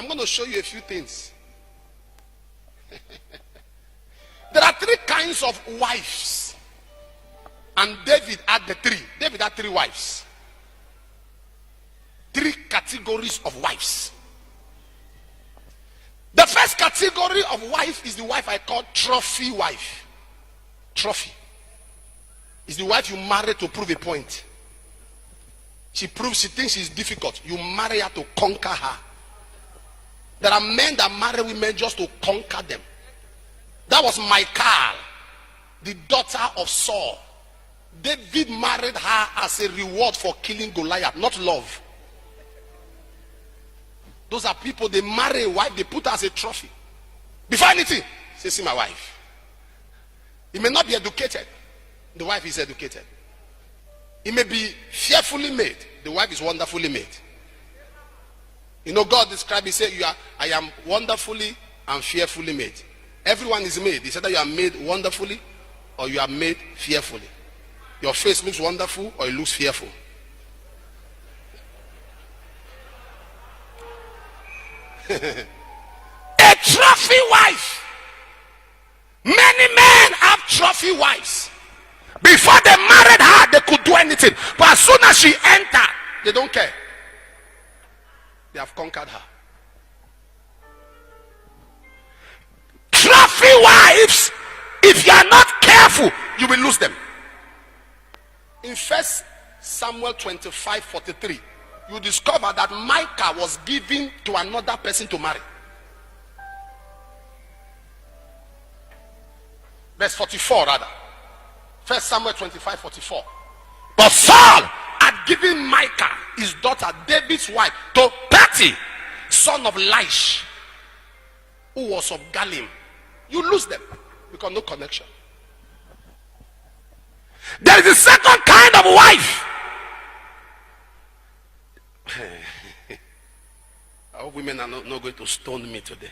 I'm going to show you a few things. There are 3 kinds of wives. And David had the 3. David had 3 wives. 3 categories of wives. The first category of wife is the wife I call trophy wife. Trophy is the wife you marry to prove a point. She thinks she's difficult. You marry her to conquer her. There are men that marry women just to conquer them. That was Michal, the daughter of Saul. David married her as a reward for killing Goliath, not love. Those are people, they marry a wife, they put her as a trophy. Before anything, say, see my wife. He may not be educated. The wife is educated. He may be fearfully made. The wife is wonderfully made. You know, God described, he said, I am wonderfully and fearfully made. Everyone is made. He said that you are made wonderfully or you are made fearfully. Your face looks wonderful or it looks fearful. A trophy wife. Many men have trophy wives. Before they married her, they could do anything. But as soon as she entered, they don't care. They have conquered her. Trophy wives, if you are not careful, you will lose them. In 1 Samuel 25:43, you discover that Micah was given to another person to marry. Verse 44 rather. 1 Samuel 25:44. But Saul had given Micah, his daughter, David's wife, to Patty, son of Laish, who was of Galim. You lose them because no connection. There is a second kind of wife. I hope women are not going to stone me today.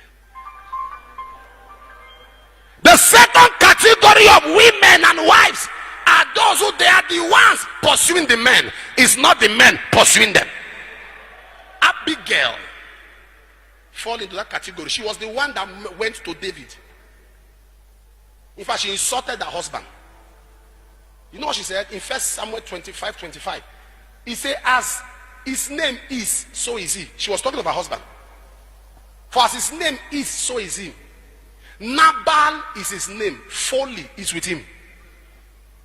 The second category of women and wives are those who they are the ones pursuing the men. It's not the men pursuing them. Abigail fall into that category. She was the one that went to David. In fact, she insulted her husband. You know what she said in 1 Samuel 25:25? He said, as his name is, so is he. She was talking of her husband. For as his name is, so is he. Nabal is his name. Folly is with him.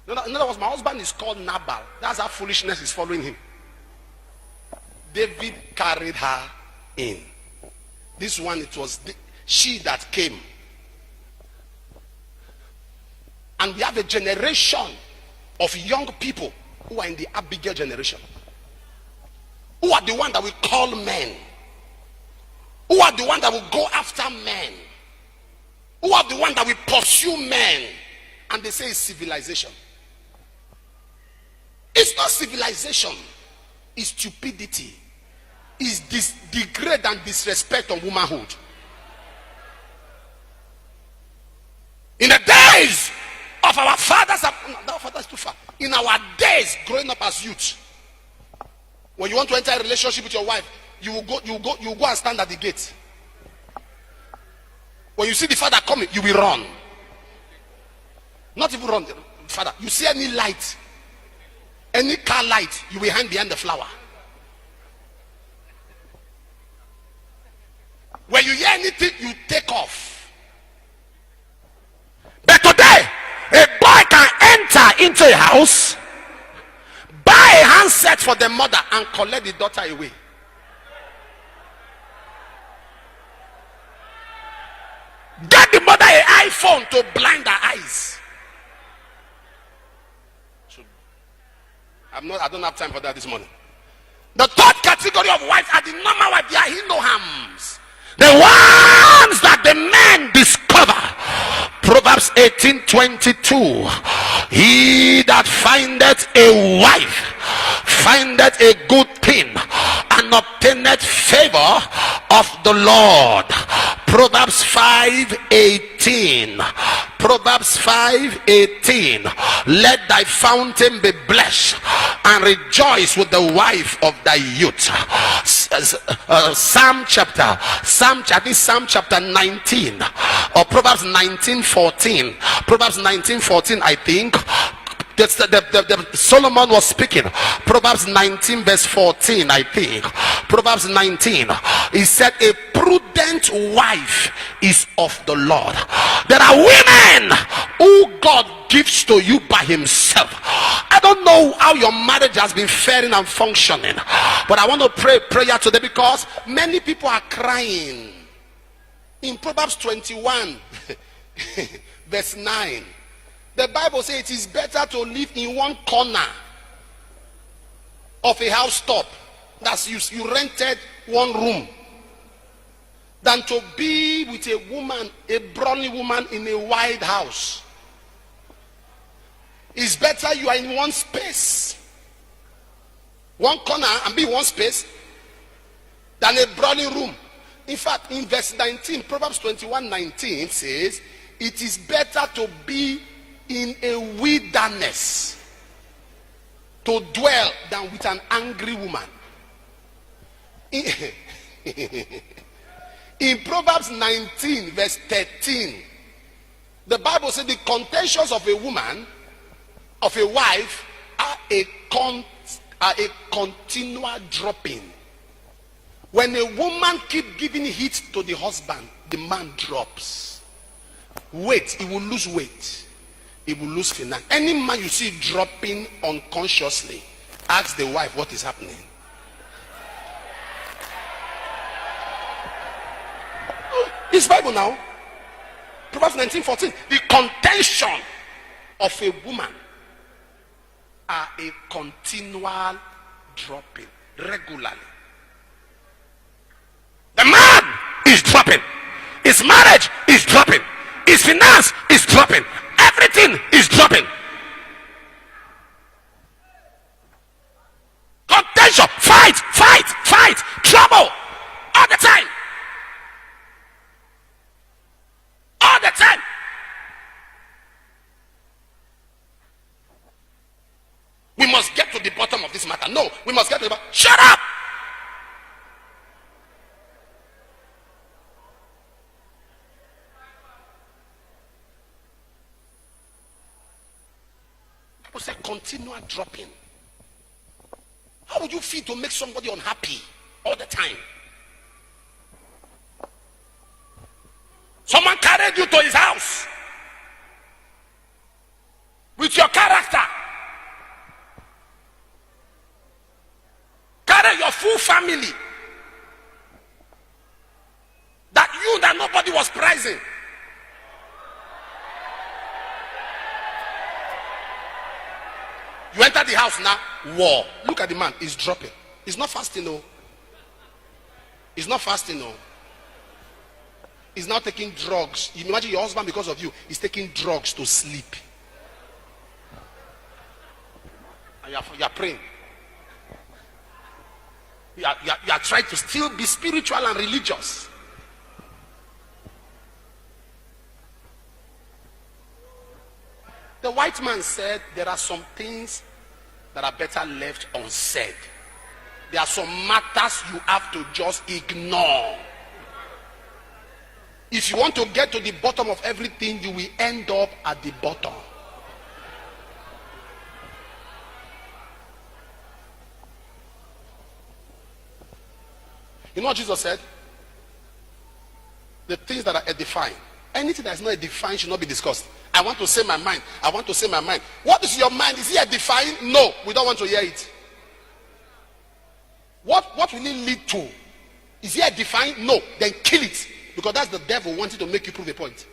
In other words, my husband is called Nabal. That's how foolishness is following him. David carried her in. This one, it was she that came. And we have a generation of young people who are in the Abigail generation, who are the one that we call men, who are the one that will go after men, who are the one that will pursue men, and they say it's civilization. It's not civilization, it's stupidity. It's degrade and disrespect on womanhood. In the days of our fathers, our fathers too far. In our days, growing up as youth, when you want to enter a relationship with your wife, you will go and stand at the gate. When you see the father coming, you will run. Not even run, father. You see any light, any car light, you will hang behind the flower. When you hear anything, you take off. But today, a boy can enter into a house, buy a handset for the mother, and collect the daughter away. Get the mother an iPhone to blind her eyes. I don't have time for that this morning. The third category of wives are the normal wives. They are Hinohams. The ones that the men discover. Proverbs 18:22. He that findeth a wife findeth a good thing and obtaineth favor of the Lord. Proverbs 5:18. Proverbs 5:18. Let thy fountain be blessed and rejoice with the wife of thy youth. Psalm chapter 19, or Proverbs 19:14. Proverbs 19:14, I think. Solomon was speaking. Proverbs 19 verse 14, I think. Proverbs 19, he said, a prudent wife is of the Lord. There are women who God gives to you by himself. I don't know how your marriage has been faring and functioning, but I want to pray prayer today, because many people are crying. In Proverbs 21 verse 9, the Bible says it is better to live in one corner of a house top, that's you rented one room, than to be with a woman, a brawny woman, in a wide house. It's better you are in one space, one corner, and be in one space, than a brawny room. In fact, in verse 19, Proverbs 21:19 says, it is better to be in a wilderness to dwell than with an angry woman. In Proverbs 19 verse 13, the Bible says the contentions of a woman, of a wife, are a continual dropping. When a woman keep giving heat to the husband, the man drops weight. He will lose weight. He will lose finance. Any man you see dropping unconsciously, ask the wife what is happening. It's Bible now. Proverbs 19:14. The contention of a woman are a continual dropping, regularly. The man is dropping. His marriage is dropping. His finance is dropping. Everything is dropping. Contention, fight, trouble, all the time. All the time. We must get to the bottom of this matter. No, we must get to the bottom. Shut up! Say continual dropping. How would you feel to make somebody unhappy all the time? Someone carried you to his house with your character, carry your full family, that nobody was prizing. You enter the house now, war. Look at the man, he's dropping. He's not fasting, no. He's not fasting, no. He's now taking drugs. You imagine your husband, because of you, is taking drugs to sleep. And you are praying. You are trying to still be spiritual and religious. The white man said there are some things that are better left unsaid. There are some matters you have to just ignore. If you want to get to the bottom of everything, you will end up at the bottom. You know what Jesus said? The things that are edifying. Anything that is not edifying should not be discussed. I want to say my mind. I want to say my mind. What is your mind? Is it edifying? No, we don't want to hear it. What will it lead to? Is it edifying? No, then kill it. Because that's the devil wanting to make you prove a point.